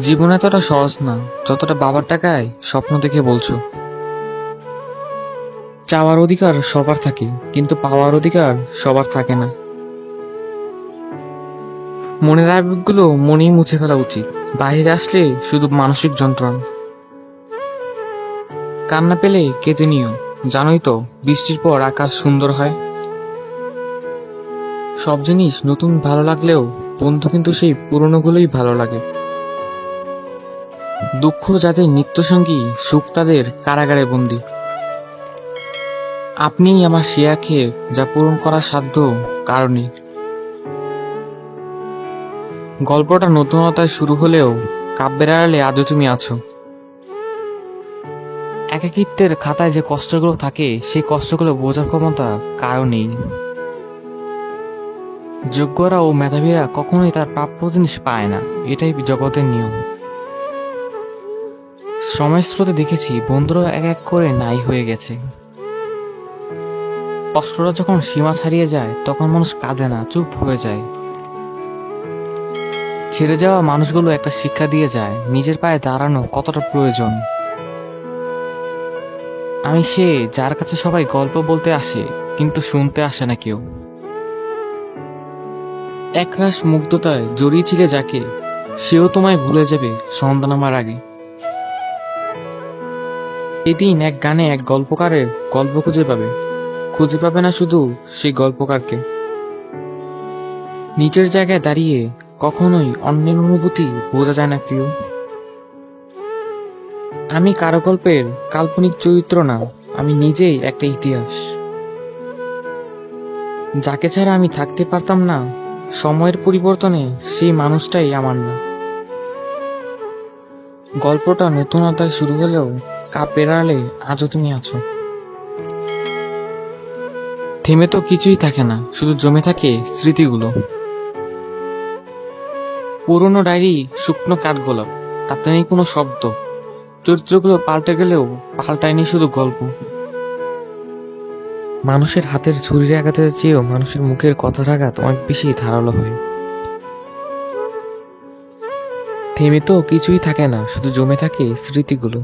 জীবন এতটা সহজ না যতটা বাবার টাকায় স্বপ্ন দেখে বলছো। চাওয়ার অধিকার সবার থাকে, কিন্তু পাওয়ার অধিকার সবার থাকে না। মনের আবেগগুলো মনেই মুছে ফেলা উচিত, বাইরে আসলে শুধু মানসিক যন্ত্রণা। কান্না পেলে কেঁদে নিও, জানোই তো বৃষ্টির পর আকাশ সুন্দর হয়। সব জিনিস নতুন ভালো লাগলেও বন্ধু কিন্তু সেই পুরনোগুলোই ভালো লাগে। দুঃখ যাদের নিত্যসঙ্গী, সুখ তাদের কারাগারে বন্দি। আপনিই আমার সে আক্ষেপ যা পূরণ করার সাধ্য কারো নেই। গল্পটা নতুনতায় শুরু হলেও কাব্যের আড়ালে আজও তুমি আছো। একাকিত্বের খাতায় যে কষ্টগুলো থাকে সেই কষ্টগুলো বোঝার ক্ষমতা কারো নেই। যোগ্যরা ও মেধাবীরা কখনোই তার প্রাপ্য জিনিস পায় না, এটাই জগতের নিয়ম। সময়ের স্রোতে দেখেছি বন্ধুরা এক এক করে নাই হয়ে গেছে। কষ্টটা যখন সীমা ছাড়িয়ে যায় তখন মানুষ কাঁদে না, চুপ হয়ে যায়। ছেড়ে যাওয়া মানুষগুলো একটা শিক্ষা দিয়ে যায় নিজের পায়ে দাঁড়ানো কতটা প্রয়োজন। আমি সে যার কাছে সবাই গল্প বলতে আসে কিন্তু শুনতে আসে না কেউ। একরাশ মুগ্ধতায় জড়িয়েছিলে যাকে, সেও তোমায় ভুলে যাবে সন্ধ্যা নামার আগে। এদিন এক গানে এক গল্পকারের গল্প খুঁজে পাবে না শুধু সেই গল্পকারকে। নিজের জায়গায় দাঁড়িয়ে কখনোই অন্যের অনুভূতি বোঝা যায় না প্রিয়। আমি কারো গল্পের কাল্পনিক চরিত্র না, আমি নিজেই একটা ইতিহাস। যাকে ছাড়া আমি থাকতে পারতাম না, সময়ের পরিবর্তনে সেই মানুষটাই আমার না। গল্পটা নতুন অধ্যায় শুরু হলেও কাব্যের আড়ালে আজও তুমি আছো। থেমে তো কিছুই থাকে না, শুধু জমে থাকে স্মৃতিগুলো। পুরনো ডায়েরি, শুকনো কাঠগোলাপ, তাতে নেই কোনো শব্দ। চরিত্রগুলো পাল্টে গেলেও পাল্টায়নি শুধু গল্প। মানুষের হাতের ছুরির আঘাতের চেয়েও মানুষের মুখের কথার আঘাত অনেক বেশি ধারালো হয়। থেমে তো কিছুই থাকে না, শুধু জমে থাকে স্মৃতিগুলো।